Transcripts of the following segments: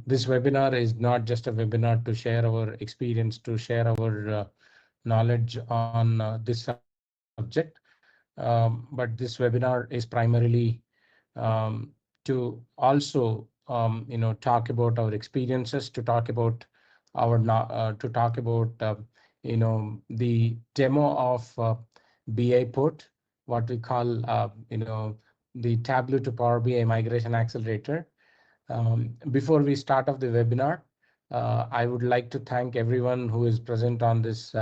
This webinar is not just a webinar to share our experience, to share our knowledge on this subject, but this webinar is primarily to also talk about our experiences, to talk about the demo of BIPort, what we call the Tableau to Power BI migration accelerator. Before we start off the webinar, I would like to thank everyone who is present on this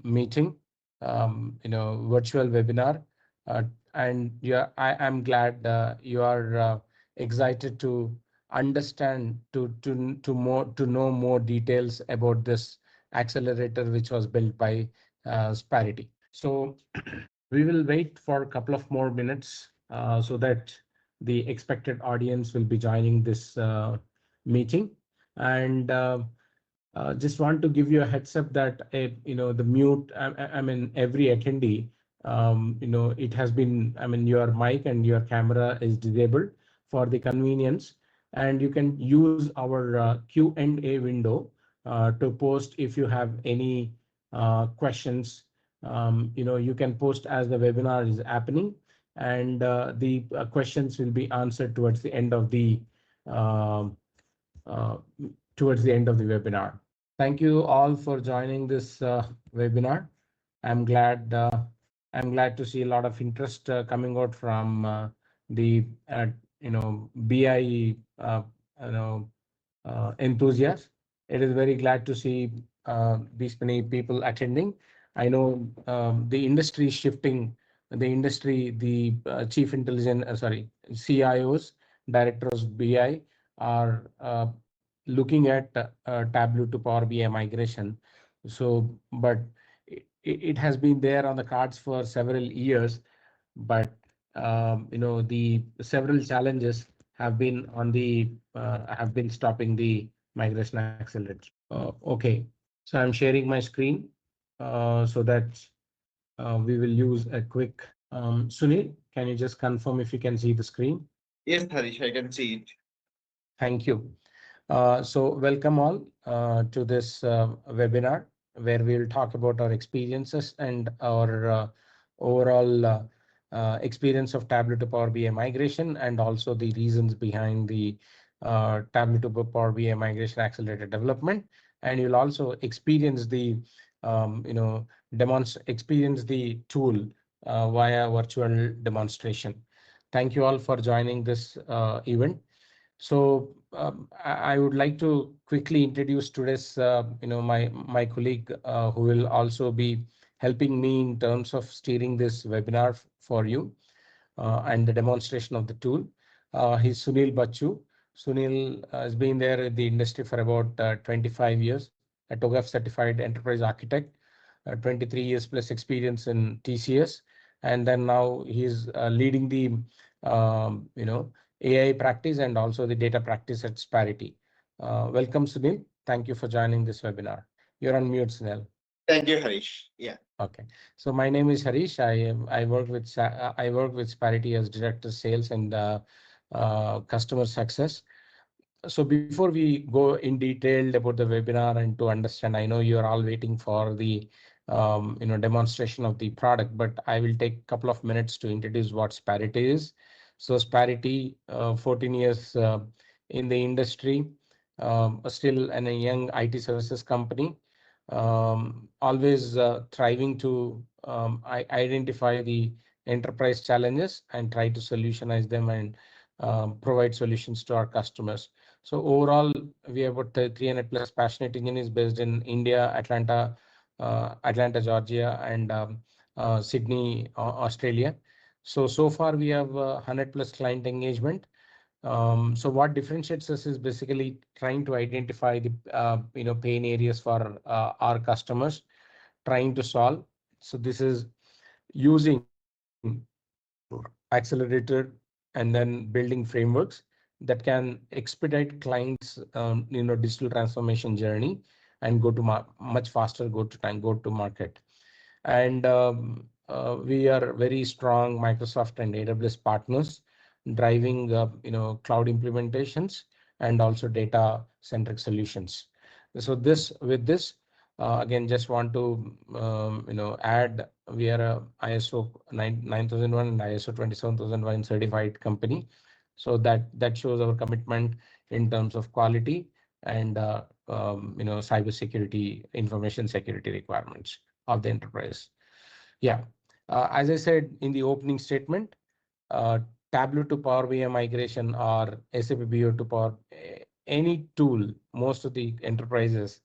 meeting, virtual webinar. Uh, and yeah, I'm glad you are excited to understand, to know more details about this accelerator, which was built by Sparity. So we will wait for a couple of more minutes so that the expected audience will be joining this meeting. And just want to give you a heads up that the mute. I mean, every attendee, it has been. I mean, your mic and your camera is disabled for the convenience, and you can use our Q&A window to post if you have any questions. You can post as the webinar is happening, and the questions will be answered towards the end of the um uh, webinar. Thank you all for joining this webinar. I'm glad I'm glad to see a lot of interest coming out from the BI enthusiasts. It is very glad to see these many people attending. I know the industry is shifting. The industry, the chief intelligence, CIOs, directors of BI are looking at Tableau to Power BI migration. So, but it has been there on the cards for several years, but the several challenges have been have been stopping the migration accelerator. Okay, so I'm sharing my screen so that we will use a quick. Sunil, can you just confirm if you can see the screen? Yes, Harish, I can see it. Thank you. So welcome all to this webinar where we'll talk about our experiences and our overall experience of Tableau to Power BI migration, and also the reasons behind the Tableau to Power BI migration accelerated development. And you'll also experience the experience the tool via virtual demonstration. Thank you all for joining this event. So I would like to quickly introduce today's, my colleague who will also be helping me in terms of steering this webinar for you and the demonstration of the tool. He's Sunil Bachu. Sunil has been there in the industry for about 25 years, a TOGAF certified enterprise architect, 23 years plus experience in TCS, and then now he's leading the AI practice and also the data practice at Sparity. Welcome, Sunil. Thank you for joining this webinar. You're on mute, Sunil. Thank you, Harish. Yeah. Okay. So my name is Harish. I work with I work with Sparity as director sales and customer success. So before we go in detail about the webinar and to understand, I know you're all waiting for the demonstration of the product, but I will take a couple of minutes to introduce what Sparity is. So Sparity, 14 years in the industry, still a young IT services company, always thriving to identify the enterprise challenges and try to solutionize them and provide solutions to our customers. So overall, we have about 300 plus passionate engineers based in India, Atlanta, Georgia, and Sydney, Australia. So far we have 100 plus client engagement. So what differentiates us is basically trying to identify the pain areas for our customers, trying to solve. So this is using Accelerator and then building frameworks that can expedite clients digital transformation journey and go to much faster go to market. And we are very strong Microsoft and AWS partners driving cloud implementations and also data centric solutions. So this with this again, just want to add, we are a ISO 9001 and ISO 27001 certified company. So that shows our commitment in terms of quality and cyber security, information security requirements of the enterprise. Yeah, as I said in the opening statement, uh, Tableau to Power BI migration or SAP BO to Power, any tool, most of the enterprises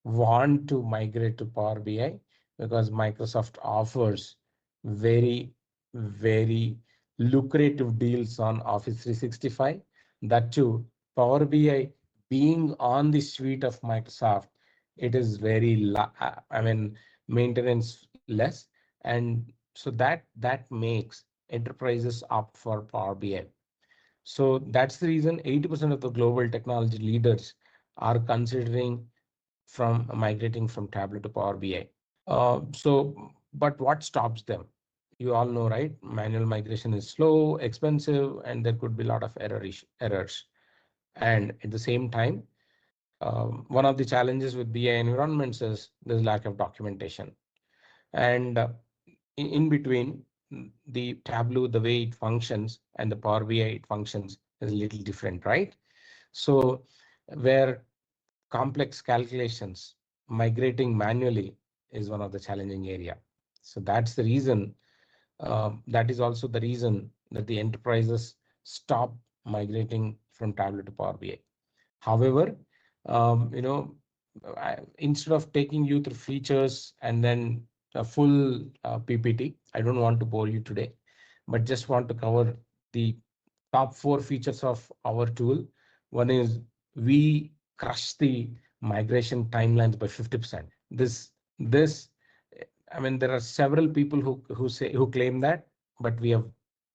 want to migrate to Power BI because Microsoft offers very, very lucrative deals on Office 365. That too, Power BI being on the suite of Microsoft, it is very, maintenance less. And so that makes enterprises opt for Power BI. So that's the reason 80% of the global technology leaders are considering from migrating from Tableau to Power BI. But what stops them? You all know, right? Manual migration is slow, expensive, and there could be a lot of errors. And at the same time, one of the challenges with BI environments is there's lack of documentation. And in between, the Tableau, the way it functions, and the Power BI it functions is a little different, right? So where complex calculations, migrating manually is one of the challenging area. So that's the reason, that is also the reason that the enterprises stop migrating from Tableau to Power BI. However, instead of taking you through features and then a full PPT, I don't want to bore you today, but just want to cover the top four features of our tool. One is we crush the migration timelines by 50%. This, I mean, there are several people who claim that, but we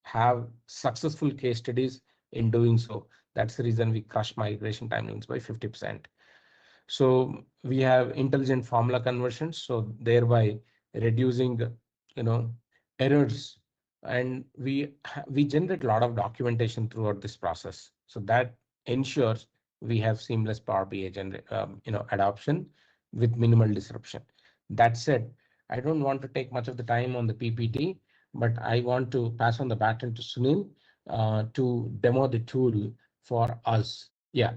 have successful case studies in doing so. That's the reason we crush migration timelines by 50%. So we have intelligent formula conversions, so thereby reducing, you know, errors, and we generate a lot of documentation throughout this process. So that ensures we have seamless Power BI adoption with minimal disruption. That said, I don't want to take much of the time on the PPT, but I want to pass on the baton to Sunil to demo the tool for us. Yeah.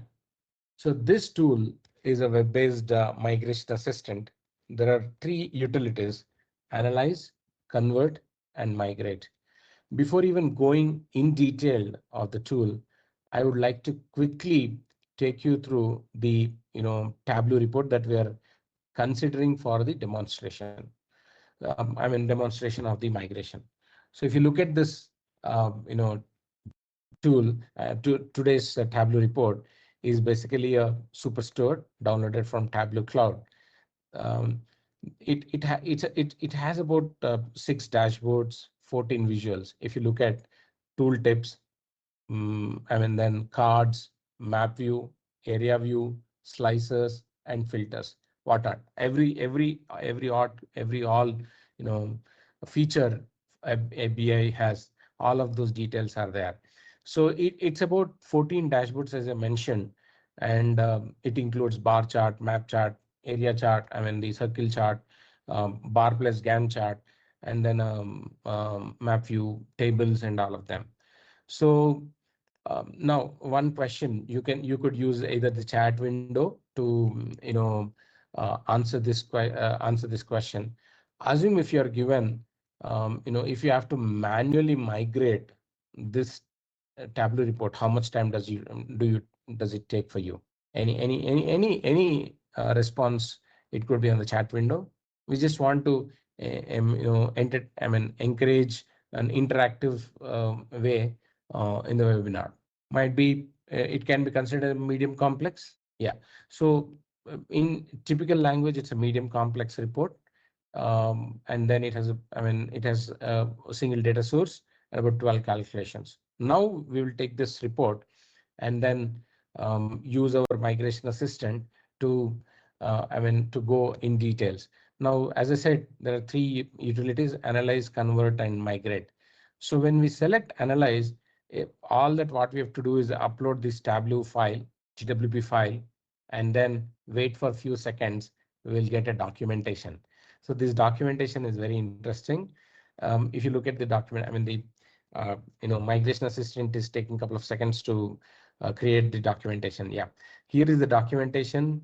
So this tool is a web-based migration assistant. There are three utilities: analyze, convert, and migrate. Before even going in detail of the tool, I would like to quickly take you through the Tableau report that we are considering for the demonstration. Demonstration of the migration. So if you look at this, tool, today's Tableau report is basically a superstore downloaded from Tableau Cloud. Um, it has about 6 dashboards, 14 visuals. If you look at tool tips, then cards, map view, area view, slicers, and filters. What are every all feature a BI has, all of those details are there. So it's about 14 dashboards, as I mentioned, and it includes bar chart, map chart, area chart, the circle chart, bar plus Gantt chart, and then map view, tables, and all of them. So now, one question, you could use either the chat window to answer this question. Assume if you are given, if you have to manually migrate this Tableau report, how much time does it take for you? Any response? It could be on the chat window. We just want to encourage an interactive way in the webinar. Might be it can be considered medium complex. Yeah. So in typical language, it's a medium complex report, and then it has a single data source and about 12 calculations. Now we will take this report and then use our migration assistant to to go in details. Now, as I said, there are three utilities: analyze, convert, and migrate. So when we select analyze, All that what we have to do is upload this Tableau file, GWP file, and then wait for a few seconds. We will get a documentation. So this documentation is very interesting. If you look at the document, I mean the migration assistant is taking a couple of seconds to create the documentation. Yeah, here is the documentation.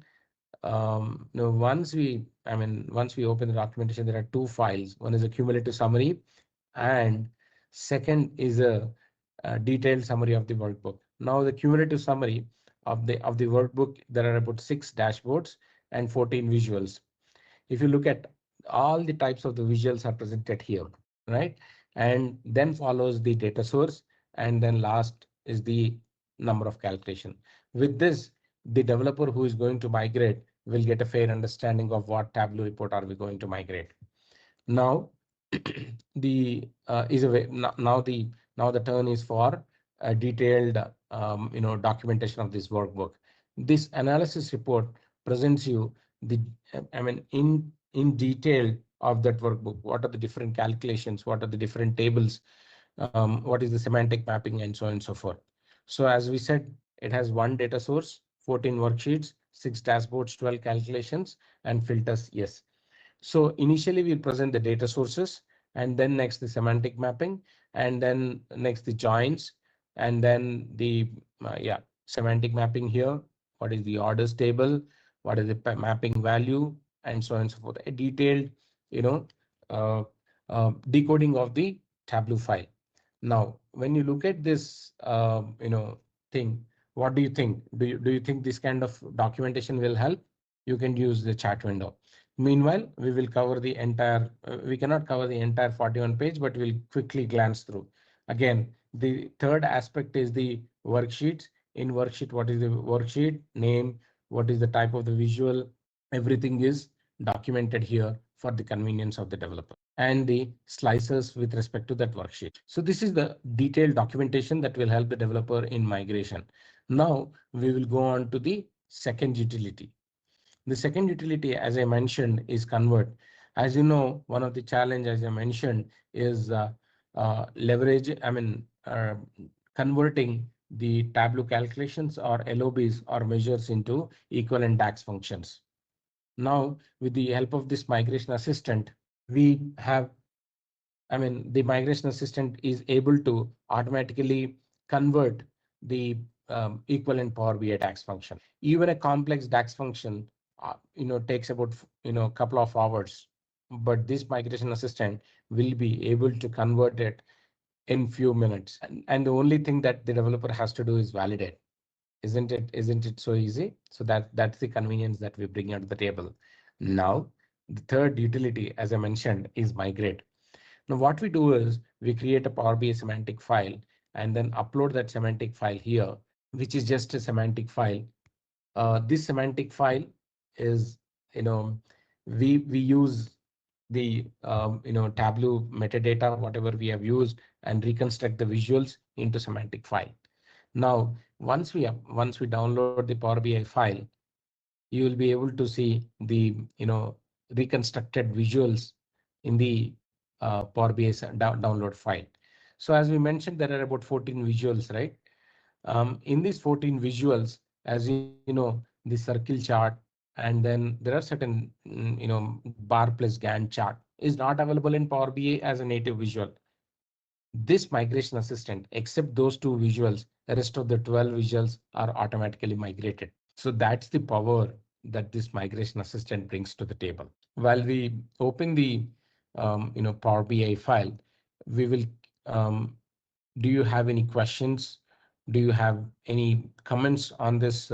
Now once we open the documentation, there are two files. One is a cumulative summary, and second is a detailed summary of the workbook. Now the cumulative summary of the workbook, there are about 6 dashboards and 14 visuals. If you look at all the types of the visuals are presented here, right? And then follows the data source, and then last is the number of calculation. With this, the developer who is going to migrate will get a fair understanding of what Tableau report are we going to migrate. Now, the is a way, now the turn is for a detailed documentation of this workbook. This analysis report presents you the in detail of that workbook. What are the different calculations? What are the different tables? What is the semantic mapping, and so on and so forth. So as we said, it has one data source, 14 worksheets, 6 dashboards, 12 calculations, and filters. Yes. So initially we'll present the data sources, and then next the semantic mapping, and then next the joins, and then the semantic mapping here. What is the orders table? What is the mapping value, and so on and so forth. A detailed, you know, uh, decoding of the Tableau file. Now, when you look at this, thing, what do you think? Do you think this kind of documentation will help? You can use the chat window. Meanwhile, we will cover the entire, we cannot cover the entire 41 page, but we'll quickly glance through. Again, the third aspect is the worksheets. In worksheet, what is the worksheet name? What is the type of the visual? Everything is documented here for the convenience of the developer, and the slicers with respect to that worksheet. So this is the detailed documentation that will help the developer in migration. Now we will go on to the second utility. The second utility, as I mentioned, is convert. As you know, one of the challenge, as I mentioned, is leverage, converting the Tableau calculations or LOBs or measures into equivalent DAX functions. Now, with the help of this migration assistant, we have, the migration assistant is able to automatically convert the equivalent Power BI DAX function. Even a complex DAX function, takes about, a couple of hours, but this migration assistant will be able to convert it in few minutes. And the only thing that the developer has to do is validate. Isn't it so easy? So that's the convenience that we bring onto the table. Now, the third utility, as I mentioned, is migrate. Now, what we do is we create a Power BI semantic file and then upload that semantic file here, which is just a semantic file. This semantic file is, we use the Tableau metadata, whatever we have used, and reconstruct the visuals into semantic file. Now, once we download the Power BI file, you will be able to see the reconstructed visuals in the Power BI download file. So as we mentioned, there are about 14 visuals, right? In these 14 visuals, as you know, the circle chart, and then there are certain bar plus Gantt chart is not available in Power BI as a native visual. This migration assistant, except those two visuals, the rest of the 12 visuals are automatically migrated. So that's the power that this migration assistant brings to the table. While we open the Power BI file, we will. Do you have any questions? Do you have any comments on this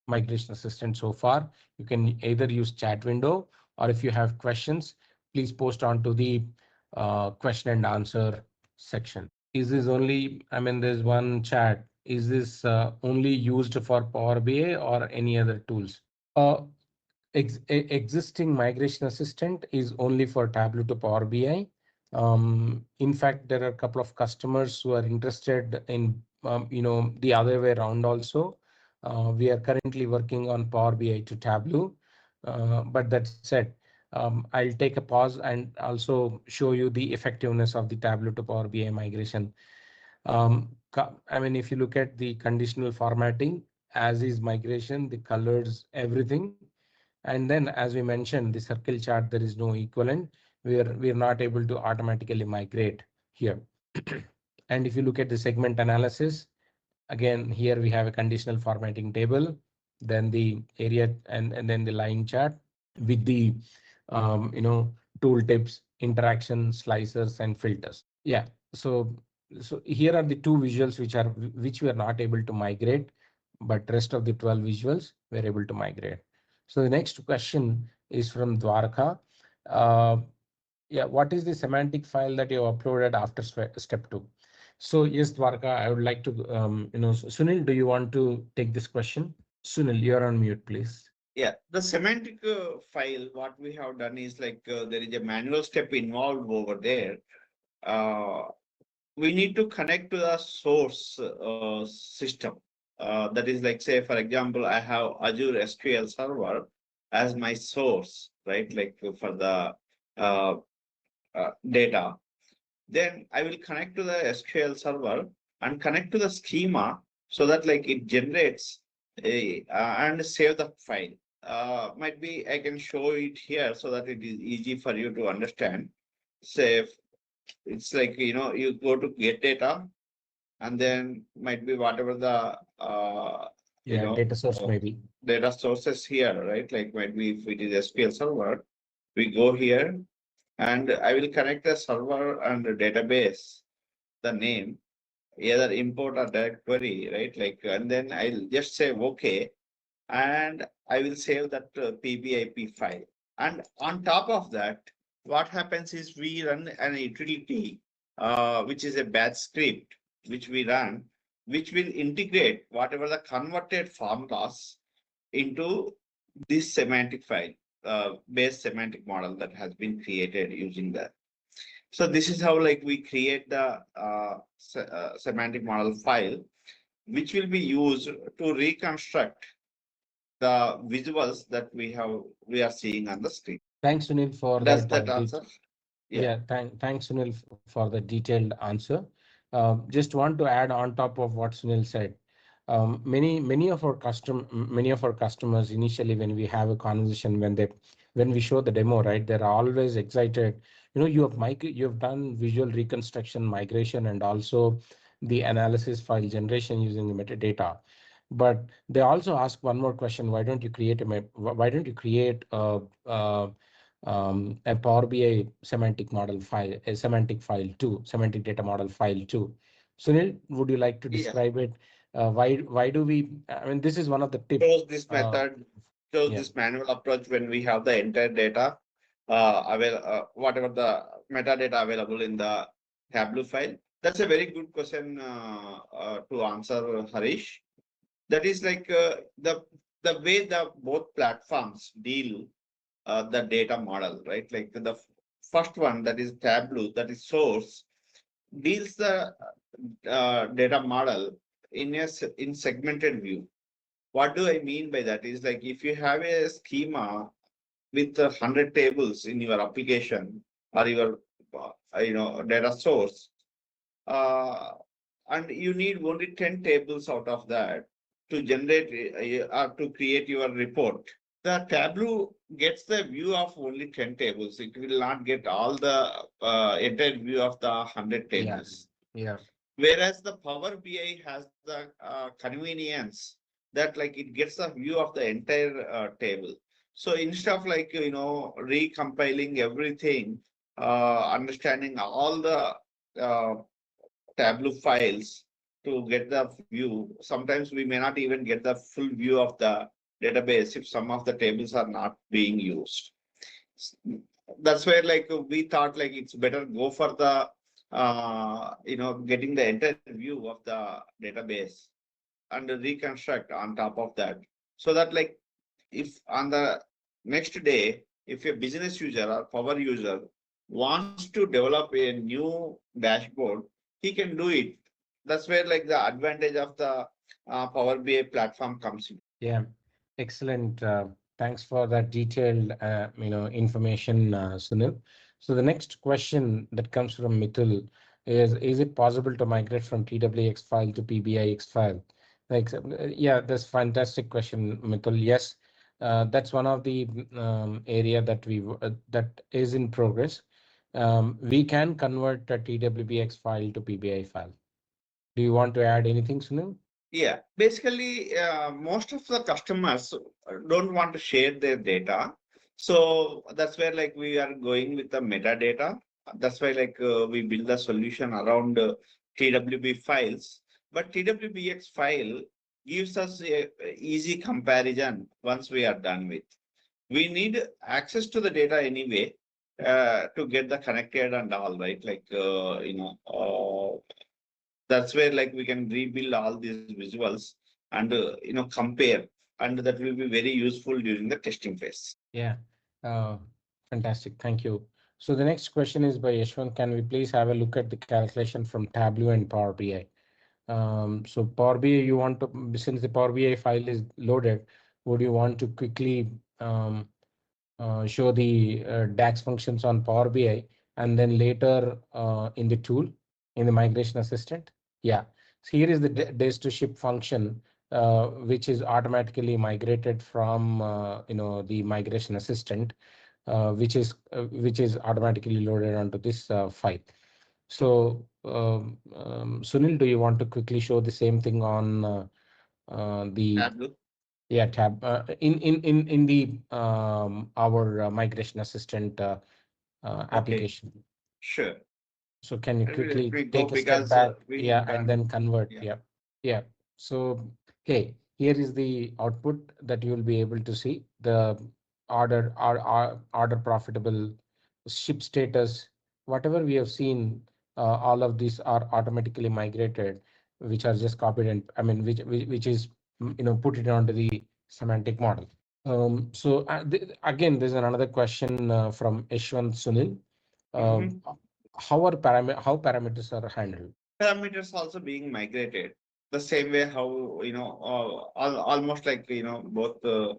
migration assistant so far? You can either use chat window, or if you have questions, please post onto the question and answer section. Is this only, there's one chat. Is this only used for Power BI or any other tools? Uh, Existing migration assistant is only for Tableau to Power BI. In fact, there are a couple of customers who are interested in, the other way around also. We are currently working on Power BI to Tableau. But that said, I'll take a pause and also show you the effectiveness of the Tableau to Power BI migration. I mean, if you look at the conditional formatting, as is migration, the colors, everything. And then, as we mentioned, the circle chart, there is no equivalent. We're not able to automatically migrate here. And if you look at the segment analysis, again, here we have a conditional formatting table, then the area and then the line chart with the tooltips, interaction, slicers, and filters. Yeah. So here are the two visuals which we are not able to migrate, but rest of the 12 visuals we're able to migrate. So the next question is from Dwarka. Uh, yeah, what is the semantic file that you uploaded after step two? So yes, Dwarka, I would like to, Sunil, do you want to take this question? Sunil, you're on mute, please. Yeah, the semantic file, what we have done is like there is a manual step involved over there. Uh, we need to connect to the source system. That is like, say, for example, I have Azure SQL Server as my source, right? Like for the uh, data. Then I will connect to the SQL server and connect to the schema so that like it generates a and save the file. Might be I can show it here so that it is easy for you to understand. Say it's like you go to get data and then might be whatever the you Yeah, know data source uh, maybe. data sources here, right? Like might be if it is SQL server, we go here and I will connect the server and the database, the name, either import or direct query, right? Like, and then I'll just say okay, and I will save that PBIP file. And on top of that, what happens is we run an utility, which is a batch script, which we run, which will integrate whatever the converted formulas into this semantic file, base semantic model that has been created using that. So this is how like we create the semantic model file, which will be used to reconstruct the visuals that we are seeing on the screen. Thanks, Sunil, for Does that. that answer? Yeah. Yeah, thanks, Sunil, for the detailed answer. Just want to add on top of what Sunil said. Many of our customers initially, when we have a conversation, when we show the demo, right, they're always excited. You have done visual reconstruction, migration, and also the analysis file generation using the metadata. But they also ask one more question: Why don't you create why don't you create a Power BI semantic model file, a semantic file too, semantic data model file too? Sunil, would you like to Yeah. describe it? Why do we? I mean, this is one of the tip. Shows this Uh, method, shows yeah, this manual approach when we have the entire data, whatever the metadata available in the Tableau file. That's a very good question to answer, Harish. That is like the way the both platforms deal the data model, right? Like the first one, that is Tableau, that is source, deals the data model in segmented view. What do I mean by that is like if you have a schema with 100 tables in your application or your data source, uh, and you need only 10 tables out of that to generate or to create your report. The Tableau gets the view of only 10 tables. It will not get all the entire view of the 100 yeah, tables. yeah, Whereas the Power BI has the convenience that like it gets a view of the entire table. So instead of like, recompiling everything, understanding all the uh, Tableau files to get the view. Sometimes we may not even get the full view of the database if some of the tables are not being used. That's where like we thought like it's better go for the getting the entire view of the database and reconstruct on top of that, so that like if on the next day, if a business user or power user wants to develop a new dashboard, he can do it. That's where like the advantage of the Power BI platform comes in. yeah. Excellent. Thanks for that detailed, information, Sunil. So the next question that comes from Mithul. Is it possible to migrate from TWX file to PBIX file? Like, yeah, that's fantastic question, Mithul. Yes, that's one of the area that that is in progress. We can convert a TWBX file to PBI file. Do you want to add anything, Sunil? Yeah, basically, most of the customers don't want to share their data. So that's where like we are going with the metadata. That's why like we build a solution around TWB files. But TWBX file gives us a easy comparison once we are done with. We need access to the data anyway to get the connected and all, right? Like, that's where like we can rebuild all these visuals and compare, and that will be very useful during the testing phase. Yeah, uh, fantastic. Thank you. So the next question is by Yashwant. Can we please have a look at the calculation from Tableau and Power BI? So Power BI, you want to, since the Power BI file is loaded, would you want to quickly show the DAX functions on Power BI and then later in the tool, in the migration assistant? Yeah. So here is the days to ship function, which is automatically migrated from the migration assistant, which is automatically loaded onto this file. So Sunil, do you want to quickly show the same thing on the Tableau. yeah tab in the our migration assistant Okay, application? sure. So can you Let quickly me go take a step because back, we yeah, and then done. convert? Yeah. Yeah, yeah. So, hey, here is the output that you will be able to see. The order profitable, ship status, whatever we have seen, all of these are automatically migrated, which are just copied and I mean, which is put it onto the semantic model. So again, there's another question from Yashwant Sunil. Mm-hmm. Um, how parameters are handled? Parameters also being migrated the same way how almost like both the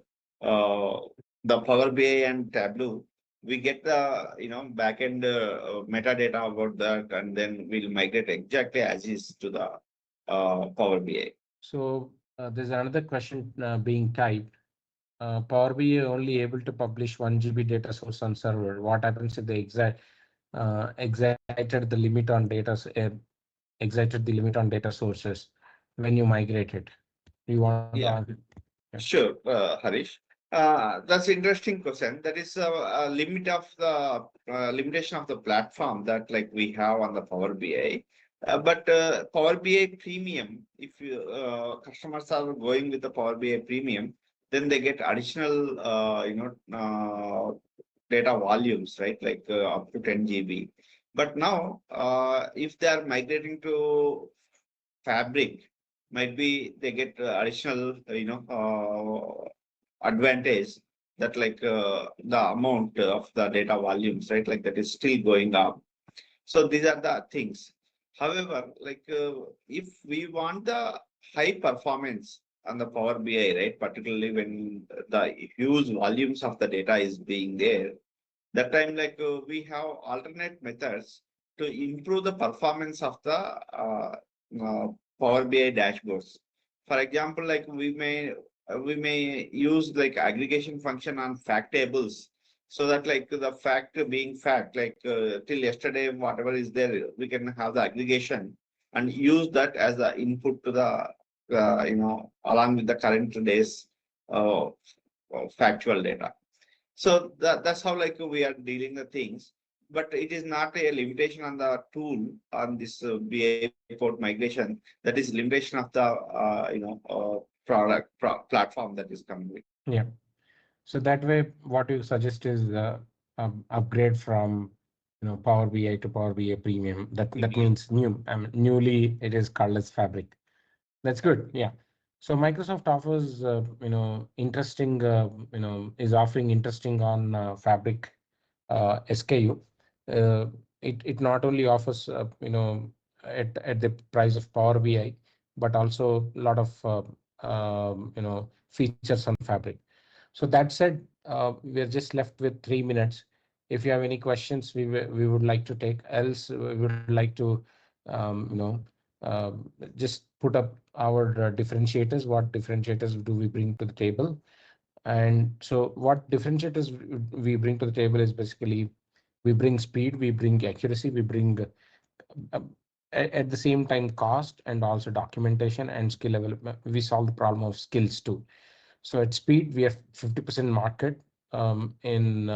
Power BI and Tableau, we get the backend metadata about that, and then we'll migrate exactly as is to the Power BI. So there's another question being typed. Power BI only able to publish 1 GB data source on server. What happens if they excited the limit on exited the limit on data sources when you migrate it? Do you want to Yeah. answer? Sure, Harish. That's interesting question. That is a limit of the limitation of the platform that like we have on the Power BI. But Power BI Premium, if customers are going with the Power BI Premium, then they get additional data volumes, right? Like up to 10 GB. But now, if they are migrating to Fabric, might be they get additional advantage, that like the amount of the data volumes, right, like that is still going up. So these are the things. However, like if we want the high performance on the Power BI, right, particularly when the huge volumes of the data is being there, that time like we have alternate methods to improve the performance of the uh, Power BI dashboards. For example, like we may use like aggregation function on fact tables, so that like the fact being fact, like till yesterday whatever is there, we can have the aggregation and use that as the input to the along with the current day's uh, factual data. So that's how like we are dealing the things, but it is not a limitation on the tool on this BIPort migration. That is limitation of the platform that is coming with. Yeah. So that way, what you suggest is upgrade from Power BI to Power BI Premium. That means new. I mean, newly it is called as Fabric. That's good. Yeah. So Microsoft offers interesting is offering interesting on Fabric SKU. Uh, it not only offers at the price of Power BI, but also a lot of features on Fabric. So that said, we're just left with 3 minutes. If you have any questions, we would like to take. Else, we would like to, um, you know, just put up our differentiators. What differentiators do we bring to the table? And so, what differentiators we bring to the table is basically we bring speed, we bring accuracy, we bring uh, at the same time cost and also documentation and skill level. We solve the problem of skills too. So at speed, we are 50% market. In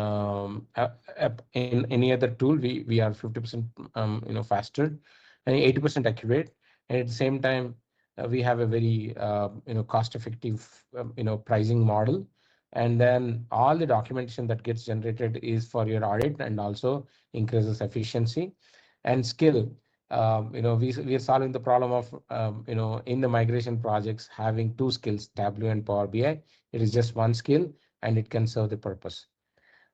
any other tool, we are 50% faster and 80% accurate. And at the same time, we have a very cost effective pricing model. And then all the documentation that gets generated is for your audit and also increases efficiency and skill. We are solving the problem of in the migration projects having two skills, Tableau and Power BI. It is just one skill and it can serve the purpose.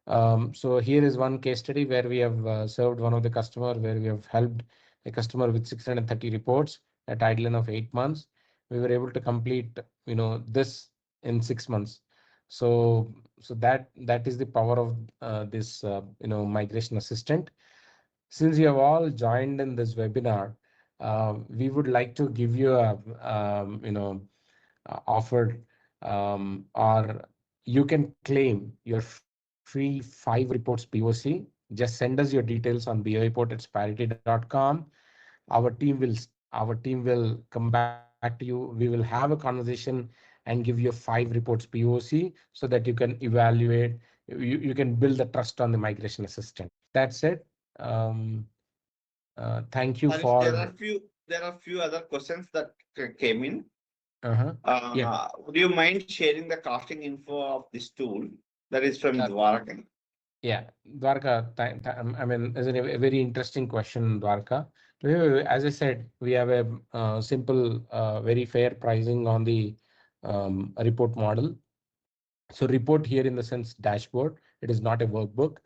So here is one case study where we have served one of the customer where we have helped a customer with 630 reports at timeline of 8 months. We were able to complete this in 6 months. So that is the power of this migration assistant. Since you have all joined in this webinar, we would like to give you a offered, or you can claim your free 5 reports POC. Just send us your details on BIPort@Sparity.com. Our team will come back to you. We will have a conversation and give you 5 reports POC so that you can evaluate. You can build the trust on the migration assistant. That's it. Um, Thank you Harish, for. there are few other questions that came in. Uh-huh. Yeah. Would you mind sharing the costing info of this tool? That is from Uh, Dwaraka. Yeah, Dwarka, I mean, is a very interesting question, Dwarka. As I said, we have a simple, very fair pricing on the report model. So report here in the sense dashboard, it is not a workbook.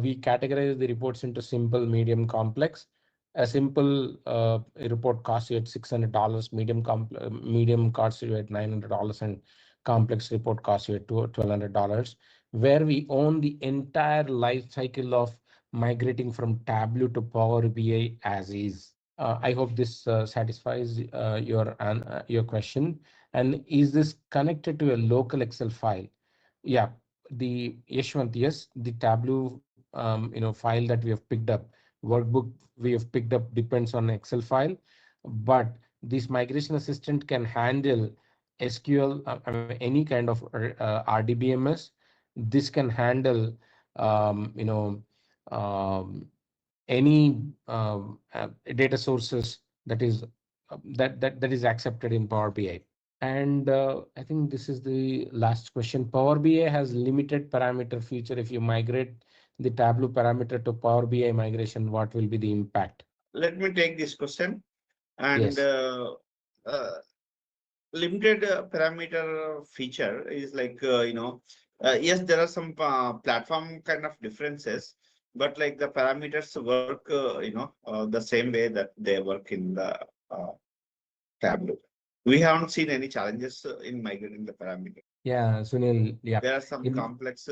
We categorize the reports into simple, medium, complex. A simple report costs you at $600, medium costs you at $900, and complex report costs you at $1,200, where we own the entire life cycle of migrating from Tableau to Power BI as is. I hope this satisfies your question. And is this connected to a local Excel file? Yeah, the Yeshwant, yes, the Tableau file that we have picked up, workbook we have picked up depends on Excel file, but this migration assistant can handle SQL, I mean, any kind of RDBMS. This can handle um, you know um, any data sources that is that is accepted in Power BI. And I think this is the last question. Power BI has limited parameter feature. If you migrate the Tableau parameter to Power BI migration, what will be the impact? Let me take this question. And Yes. uh, limited parameter feature is like, yes, there are some platform kind of differences, but like the parameters work, the same way that they work in the uh, Tableau. We haven't seen any challenges in migrating the parameter. Yeah, Sunil. Yeah. There are some In, complex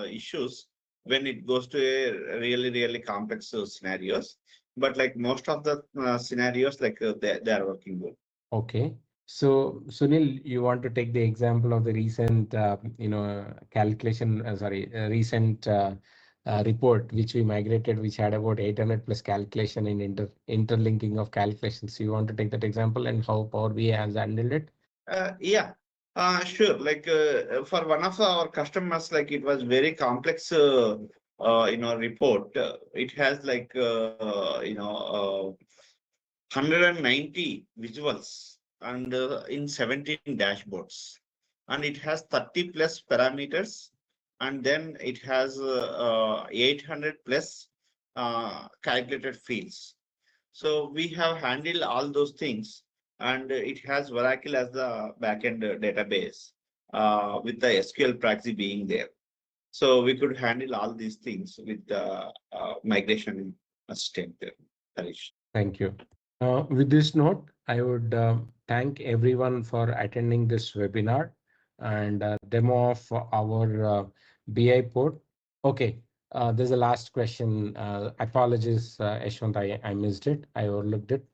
issues when it goes to a really complex scenarios, but like most of the scenarios, like they are working good. okay. So, Sunil, you want to take the example of the recent, calculation, recent report which we migrated, which had about 800 plus calculation in interlinking of calculations. You want to take that example and how Power BI has handled it? Yeah, sure. Like for one of our customers, like it was very complex, report. It has like, 190 visuals and in 17 dashboards, and it has 30 plus parameters, and then it has 800 plus calculated fields. So we have handled all those things, and it has Oracle as the backend database with the SQL proxy being there. So we could handle all these things with the migration assistant, Harish. Thank you. With this note, I would thank everyone for attending this webinar and demo of our BI port. Okay. There's a last question. Apologies, Yashwant, I missed it. I overlooked it.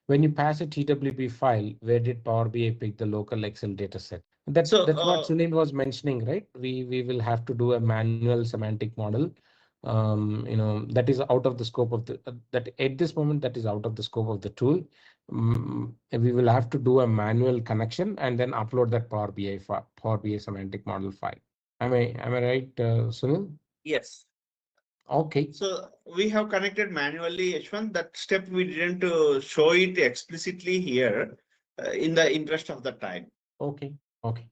When you pass a TWB file, where did Power BI pick the local Excel data set? So, That's what Sunil was mentioning, right? We will have to do a manual semantic model. That is out of the scope of the that at this moment that is out of the scope of the tool. We will have to do a manual connection and then upload that Power BI semantic model file. Am I right, Sunil? yes. Okay. So we have connected manually, H1. That step we didn't show it explicitly here in the interest of the time. Okay. Okay.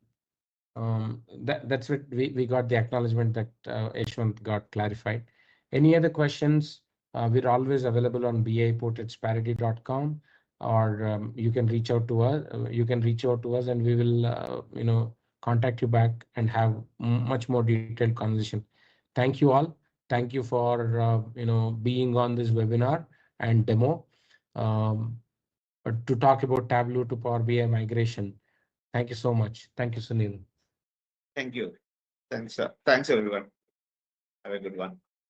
That's what we got the acknowledgement that Yashwant got clarified. Any other questions? We're always available on BIPort@sparity.com, or you can reach out to us. You can reach out to us, and we will, contact you back and have much more detailed conversation. Thank you all. Thank you for being on this webinar and demo to talk about Tableau to Power BI migration. Thank you so much. Thank you, Sunil. Thank you. Thanks, sir. Thanks, everyone. Have a good one.